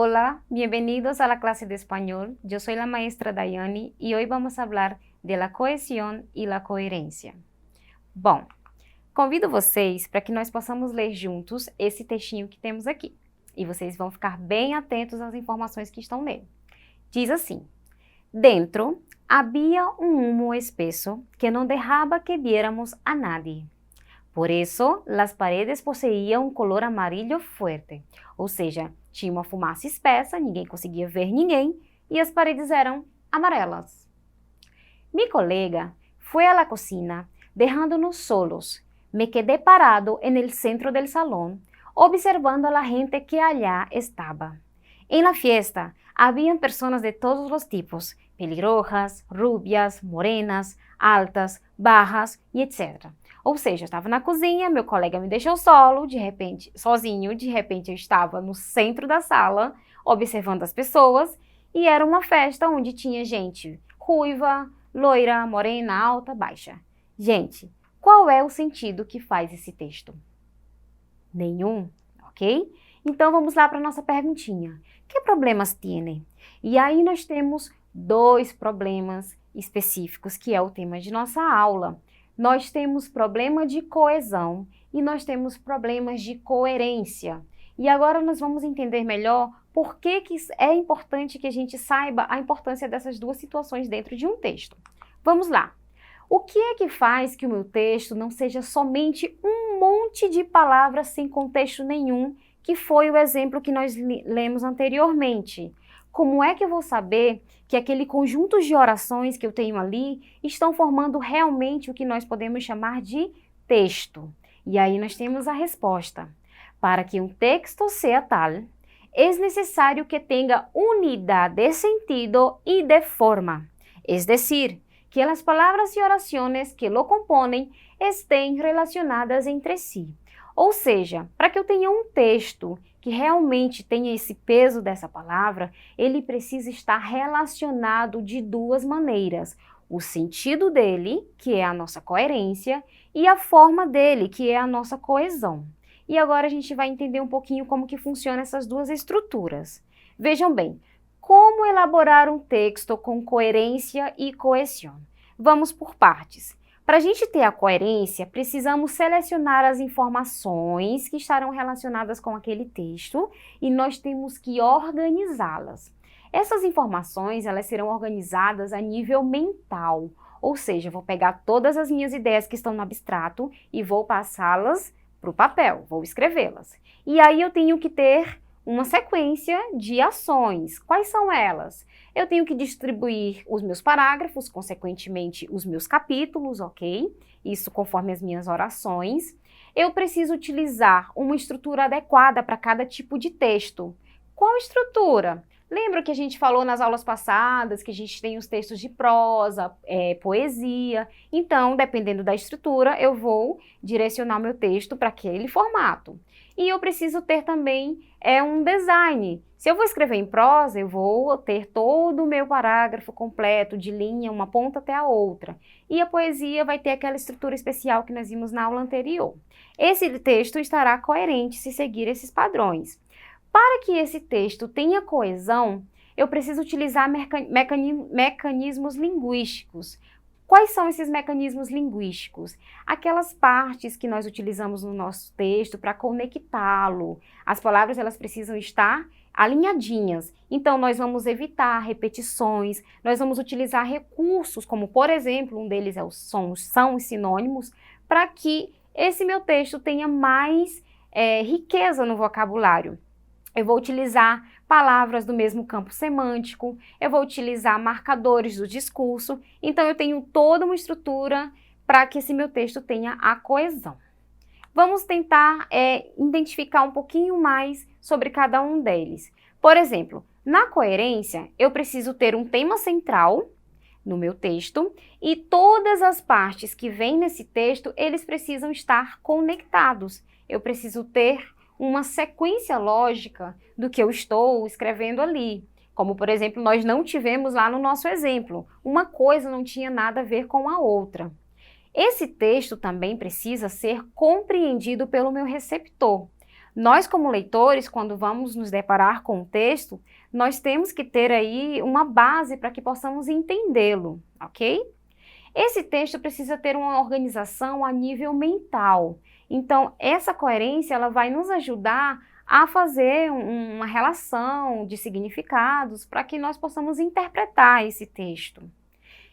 Hola, bienvenidos a la clase de español. Yo soy la maestra Daiane y hoy vamos a hablar de la cohesión y la coerência. Bom, convido vocês para que nós possamos ler juntos esse textinho que temos aqui. E vocês vão ficar bem atentos às informações que estão nele. Diz assim: dentro havia um humo espeso que não dejaba que viéramos a nadie. Por eso, las paredes poseíam um color amarillo fuerte. Ou seja, tinha uma fumaça espessa, ninguém conseguia ver ninguém, e as paredes eram amarelas. Mi colega fue a la cocina, dejándonos solos. Me quedé parado en el centro del salón, observando a la gente que allá estaba. En la fiesta, habían personas de todos los tipos, pelirrojas, rubias, morenas, altas, bajas e etc. Ou seja, eu estava na cozinha, meu colega me deixou sozinho, de repente eu estava no centro da sala, observando as pessoas, e era uma festa onde tinha gente ruiva, loira, morena, alta, baixa. Gente, qual é o sentido que faz esse texto? Nenhum, ok? Então vamos lá para a nossa perguntinha. Que problemas tiene? E aí nós temos dois problemas específicos, que é o tema de nossa aula. Nós temos problema de coesão e nós temos problemas de coerência. E agora nós vamos entender melhor por que é importante que a gente saiba a importância dessas duas situações dentro de um texto. Vamos lá. O que é que faz que o meu texto não seja somente um monte de palavras sem contexto nenhum, que foi o exemplo que nós lemos anteriormente? Como é que eu vou saber que aquele conjunto de orações que eu tenho ali estão formando realmente o que nós podemos chamar de texto? E aí nós temos a resposta. Para que um texto seja tal, é necessário que tenha unidade de sentido e de forma. Es decir, que as palavras e orações que lo componem estén relacionadas entre si. Ou seja, para que eu tenha um texto que realmente tenha esse peso dessa palavra, ele precisa estar relacionado de duas maneiras. O sentido dele, que é a nossa coerência, e a forma dele, que é a nossa coesão. E agora a gente vai entender um pouquinho como que funcionam essas duas estruturas. Vejam bem, como elaborar um texto com coerência e coesão? Vamos por partes. Para a gente ter a coerência, precisamos selecionar as informações que estarão relacionadas com aquele texto e nós temos que organizá-las. Essas informações, elas serão organizadas a nível mental, ou seja, eu vou pegar todas as minhas ideias que estão no abstrato e vou passá-las para o papel, vou escrevê-las. E aí eu tenho que ter uma sequência de ações. Quais são elas? Eu tenho que distribuir os meus parágrafos, consequentemente os meus capítulos, ok? Isso conforme as minhas orações. Eu preciso utilizar uma estrutura adequada para cada tipo de texto. Qual estrutura? Lembra que a gente falou nas aulas passadas que a gente tem os textos de prosa, poesia. Então, dependendo da estrutura, eu vou direcionar meu texto para aquele formato. E eu preciso ter também um design. Se eu vou escrever em prosa, eu vou ter todo o meu parágrafo completo, de linha, uma ponta até a outra. E a poesia vai ter aquela estrutura especial que nós vimos na aula anterior. Esse texto estará coerente se seguir esses padrões. Para que esse texto tenha coesão, eu preciso utilizar mecanismos linguísticos. Quais são esses mecanismos linguísticos? Aquelas partes que nós utilizamos no nosso texto para conectá-lo. As palavras, elas precisam estar alinhadinhas. Então, nós vamos evitar repetições, nós vamos utilizar recursos, como, por exemplo, um deles é são os sinônimos, para que esse meu texto tenha mais riqueza no vocabulário. Eu vou utilizar palavras do mesmo campo semântico, eu vou utilizar marcadores do discurso, então eu tenho toda uma estrutura para que esse meu texto tenha a coesão. Vamos tentar identificar um pouquinho mais sobre cada um deles. Por exemplo, na coerência, eu preciso ter um tema central no meu texto e todas as partes que vêm nesse texto, eles precisam estar conectados. Eu preciso ter uma sequência lógica do que eu estou escrevendo ali. Como, por exemplo, nós não tivemos lá no nosso exemplo. Uma coisa não tinha nada a ver com a outra. Esse texto também precisa ser compreendido pelo meu receptor. Nós, como leitores, quando vamos nos deparar com o texto, nós temos que ter aí uma base para que possamos entendê-lo, ok? Esse texto precisa ter uma organização a nível mental. Então, essa coerência ela vai nos ajudar a fazer uma relação de significados para que nós possamos interpretar esse texto.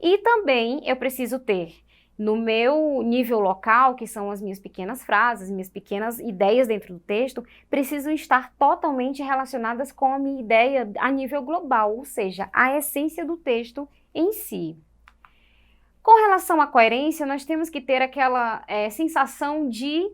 E também eu preciso ter no meu nível local, que são as minhas pequenas frases, minhas pequenas ideias dentro do texto, precisam estar totalmente relacionadas com a minha ideia a nível global, ou seja, a essência do texto em si. Com relação à coerência, nós temos que ter aquela sensação de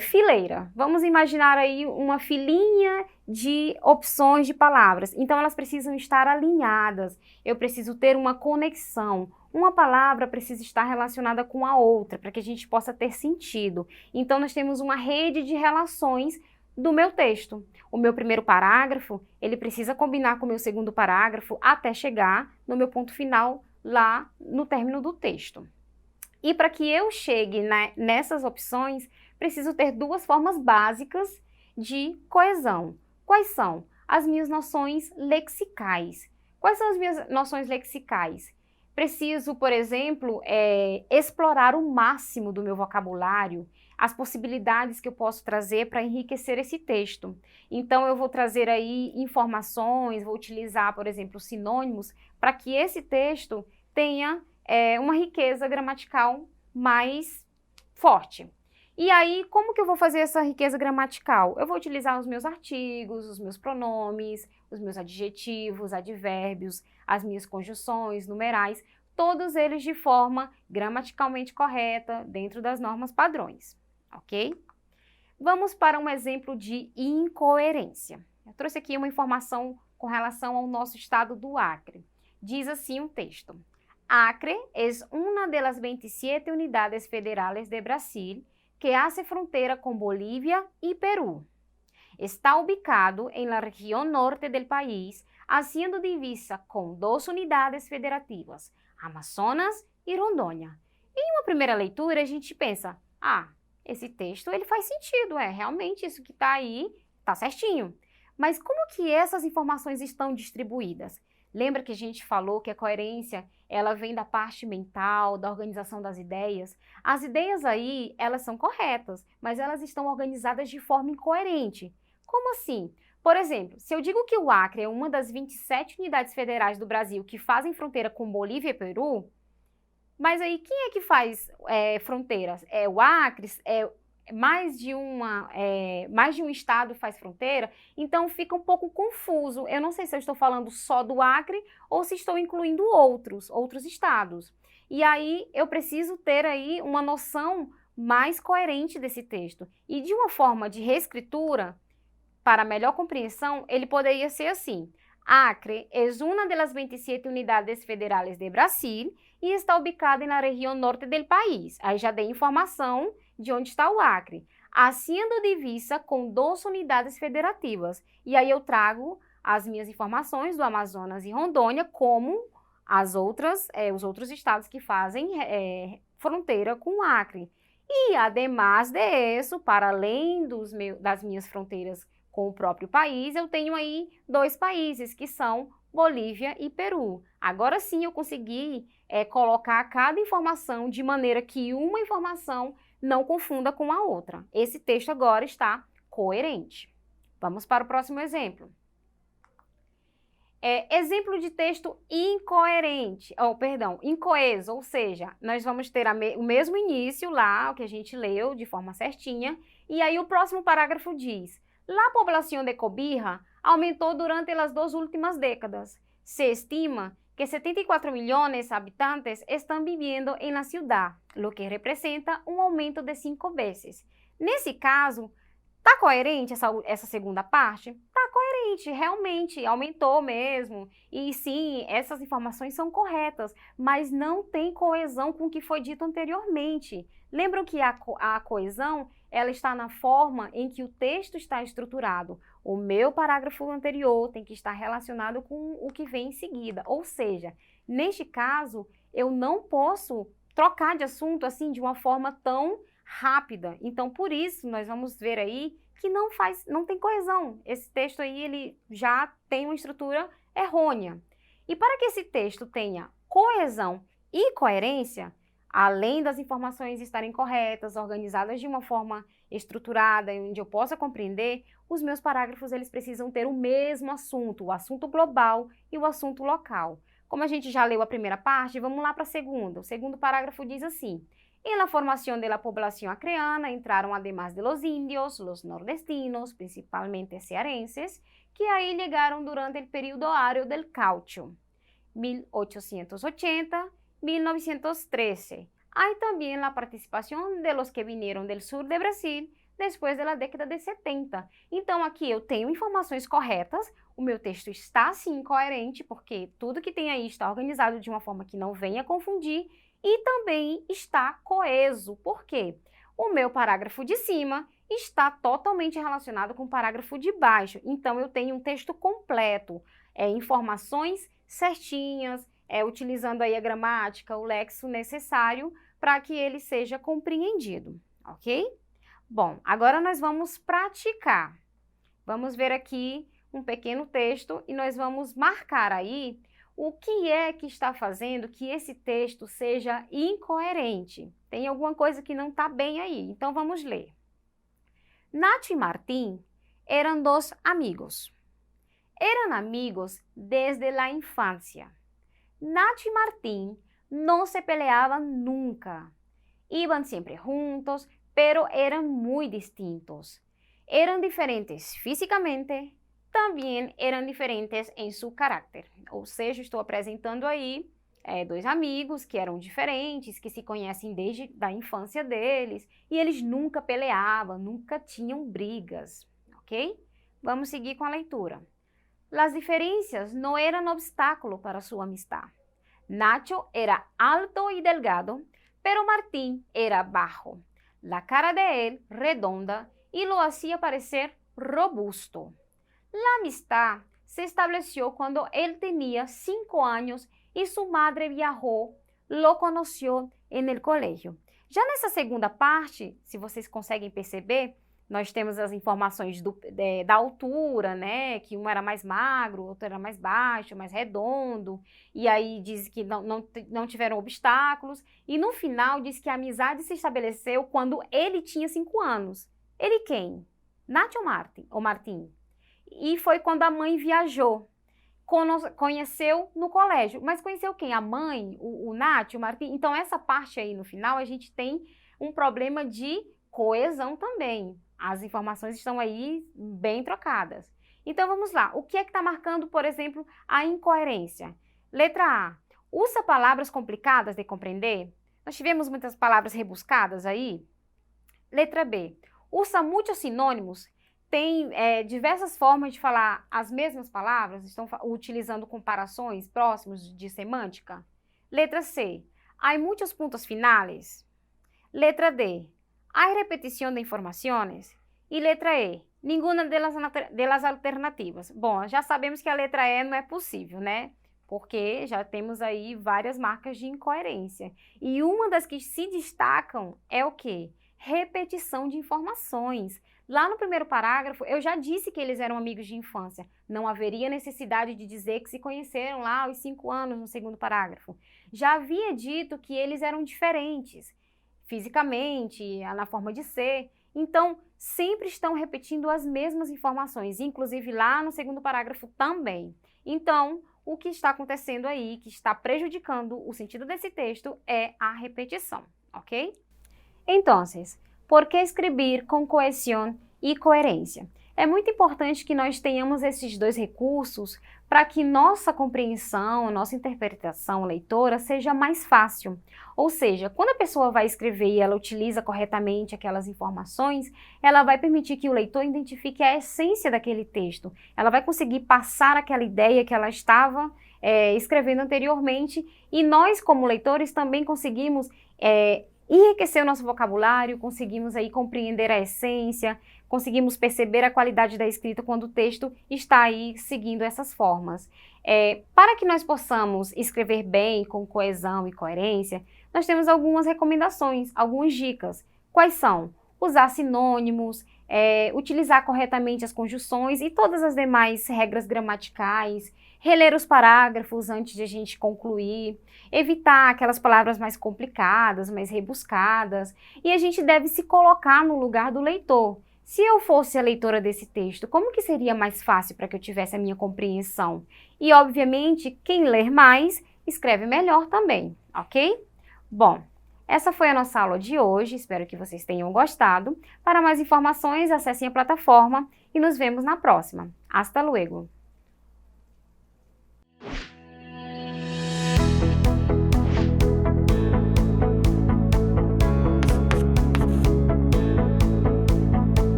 fileira. Vamos imaginar aí uma filinha de opções de palavras. Então, elas precisam estar alinhadas. Eu preciso ter uma conexão. Uma palavra precisa estar relacionada com a outra, para que a gente possa ter sentido. Então, nós temos uma rede de relações do meu texto. O meu primeiro parágrafo, ele precisa combinar com o meu segundo parágrafo até chegar no meu ponto final, lá no término do texto. E para que eu chegue nessas opções, preciso ter duas formas básicas de coesão. Quais são? As minhas noções lexicais. Quais são as minhas noções lexicais? Preciso, por exemplo, explorar o máximo do meu vocabulário, as possibilidades que eu posso trazer para enriquecer esse texto. Então, eu vou trazer aí informações, vou utilizar, por exemplo, sinônimos, para que esse texto tenha uma riqueza gramatical mais forte. E aí, como que eu vou fazer essa riqueza gramatical? Eu vou utilizar os meus artigos, os meus pronomes, os meus adjetivos, advérbios, as minhas conjunções, numerais, todos eles de forma gramaticalmente correta, dentro das normas padrões, ok? Vamos para um exemplo de incoerência. Eu trouxe aqui uma informação com relação ao nosso estado do Acre. Diz assim o texto: Acre es una de las 27 unidades federales de Brasil que hace frontera con Bolivia y Perú. Está ubicado en la región norte del país, haciendo divisa con dos unidades federativas, Amazonas e Rondônia. Em uma primeira leitura, a gente pensa, esse texto ele faz sentido, realmente isso que está aí está certinho. Mas como que essas informações estão distribuídas? Lembra que a gente falou que a coerência, ela vem da parte mental, da organização das ideias? As ideias aí, elas são corretas, mas elas estão organizadas de forma incoerente. Como assim? Por exemplo, se eu digo que o Acre é uma das 27 unidades federais do Brasil que fazem fronteira com Bolívia e Peru, mas aí quem é que faz fronteiras? É o Acre? Mais de um estado faz fronteira, então fica um pouco confuso. Eu não sei se eu estou falando só do Acre ou se estou incluindo outros estados. E aí eu preciso ter aí uma noção mais coerente desse texto. E de uma forma de reescritura, para melhor compreensão, ele poderia ser assim: Acre es una de las 27 unidades federales de Brasil e está ubicada na região norte del país. Aí já dei informação de onde está o Acre. Haciendo divisa com duas unidades federativas. E aí eu trago as minhas informações do Amazonas e Rondônia como os outros estados que fazem fronteira com o Acre. E, además de isso, para além das minhas fronteiras com o próprio país, eu tenho aí dois países, que são Bolívia e Peru. Agora sim eu consegui colocar cada informação de maneira que uma informação não confunda com a outra. Esse texto agora está coerente. Vamos para o próximo exemplo. Exemplo de texto incoerente, incoeso, ou seja, nós vamos ter o mesmo início lá, o que a gente leu de forma certinha, e aí o próximo parágrafo diz: La población de Cobija aumentou durante as 2 últimas décadas. Se estima que 74 millones de habitantes estão vivendo em la ciudad, lo que representa um aumento de 5 vezes. Nesse caso, está coerente essa segunda parte? Está coerente, realmente aumentou mesmo. E sim, essas informações são corretas, mas não tem coesão com o que foi dito anteriormente. Lembram que a coesão ela está na forma em que o texto está estruturado. O meu parágrafo anterior tem que estar relacionado com o que vem em seguida. Ou seja, neste caso, eu não posso trocar de assunto assim de uma forma tão rápida. Então, por isso, nós vamos ver aí que não tem coesão. Esse texto aí, ele já tem uma estrutura errônea. E para que esse texto tenha coesão e coerência, além das informações estarem corretas, organizadas de uma forma estruturada, onde eu possa compreender, os meus parágrafos eles precisam ter o mesmo assunto, o assunto global e o assunto local. Como a gente já leu a primeira parte, vamos lá para a segunda. O segundo parágrafo diz assim: en la formación de la población acreana entraron además de los indios, los nordestinos, principalmente cearenses, que ahí llegaron durante el período áureo del caucho, 1880-1913. Hay también la participación de los que vinieron del sur de Brasil depois da década de 70. Então, aqui eu tenho informações corretas, o meu texto está, sim, coerente, porque tudo que tem aí está organizado de uma forma que não venha confundir, e também está coeso. Por quê? O meu parágrafo de cima está totalmente relacionado com o parágrafo de baixo. Então, eu tenho um texto completo, informações certinhas, utilizando aí a gramática, o léxico necessário para que ele seja compreendido, ok? Bom, agora nós vamos praticar. Vamos ver aqui um pequeno texto e nós vamos marcar aí o que é que está fazendo que esse texto seja incoerente. Tem alguma coisa que não está bem aí, então vamos ler. Nath e Martín eran dos amigos. Eran amigos desde la infancia. Nath y Martín no se peleaban nunca. Iban siempre juntos, pero eran muy distintos. Eran diferentes físicamente, também eram diferentes em seu caráter. Ou seja, estou apresentando aí dois amigos que eram diferentes, que se conhecem desde a infância deles, e eles nunca peleavam, nunca tinham brigas, ok? Vamos seguir com a leitura. Las diferencias no eran obstáculo para su amistad. Nacho era alto y delgado, pero Martín era bajo. La cara de él redonda y lo hacía parecer robusto. La amistad se estableció cuando él tenía 5 años y su madre viajó, lo conoció en el colegio. Já nessa segunda parte, se vocês conseguem perceber, nós temos as informações da altura, né? Que um era mais magro, outro era mais baixo, mais redondo. E aí diz que não tiveram obstáculos. E no final diz que a amizade se estabeleceu quando ele tinha 5 anos. Ele quem? Nath ou Martín? E foi quando a mãe viajou. Conheceu no colégio. Mas conheceu quem? A mãe, o Nath, o Martín? Então essa parte aí no final a gente tem um problema de coesão também. As informações estão aí bem trocadas. Então, vamos lá. O que é que está marcando, por exemplo, a incoerência? Letra A. Usa palavras complicadas de compreender? Nós tivemos muitas palavras rebuscadas aí. Letra B. Usa muitos sinônimos? Tem diversas formas de falar as mesmas palavras? Estão utilizando comparações próximos de semântica? Letra C. Há muitos pontos finais? Letra D. Há repetição de informações? E letra E, nenhuma delas alternativas. Bom, já sabemos que a letra E não é possível, né? Porque já temos aí várias marcas de incoerência. E uma das que se destacam é o quê? Repetição de informações. Lá no primeiro parágrafo, eu já disse que eles eram amigos de infância. Não haveria necessidade de dizer que se conheceram lá aos 5 anos no segundo parágrafo. Já havia dito que eles eram diferentes fisicamente, na forma de ser. Então, sempre estão repetindo as mesmas informações, inclusive lá no segundo parágrafo também. Então, o que está acontecendo aí, que está prejudicando o sentido desse texto, é a repetição, ok? Então, por que escrever com coesão e coerência? É muito importante que nós tenhamos esses dois recursos para que nossa compreensão, nossa interpretação leitora seja mais fácil. Ou seja, quando a pessoa vai escrever e ela utiliza corretamente aquelas informações, ela vai permitir que o leitor identifique a essência daquele texto. Ela vai conseguir passar aquela ideia que ela estava escrevendo anteriormente, e nós, como leitores, também conseguimos enriquecer o nosso vocabulário, conseguimos aí compreender a essência, conseguimos perceber a qualidade da escrita quando o texto está aí seguindo essas formas. Para que nós possamos escrever bem, com coesão e coerência, nós temos algumas recomendações, algumas dicas. Quais são? Usar sinônimos, utilizar corretamente as conjunções e todas as demais regras gramaticais, reler os parágrafos antes de a gente concluir, evitar aquelas palavras mais complicadas, mais rebuscadas, e a gente deve se colocar no lugar do leitor. Se eu fosse a leitora desse texto, como que seria mais fácil para que eu tivesse a minha compreensão? E, obviamente, quem ler mais, escreve melhor também, ok? Bom, essa foi a nossa aula de hoje, espero que vocês tenham gostado. Para mais informações, acessem a plataforma e nos vemos na próxima. Hasta luego!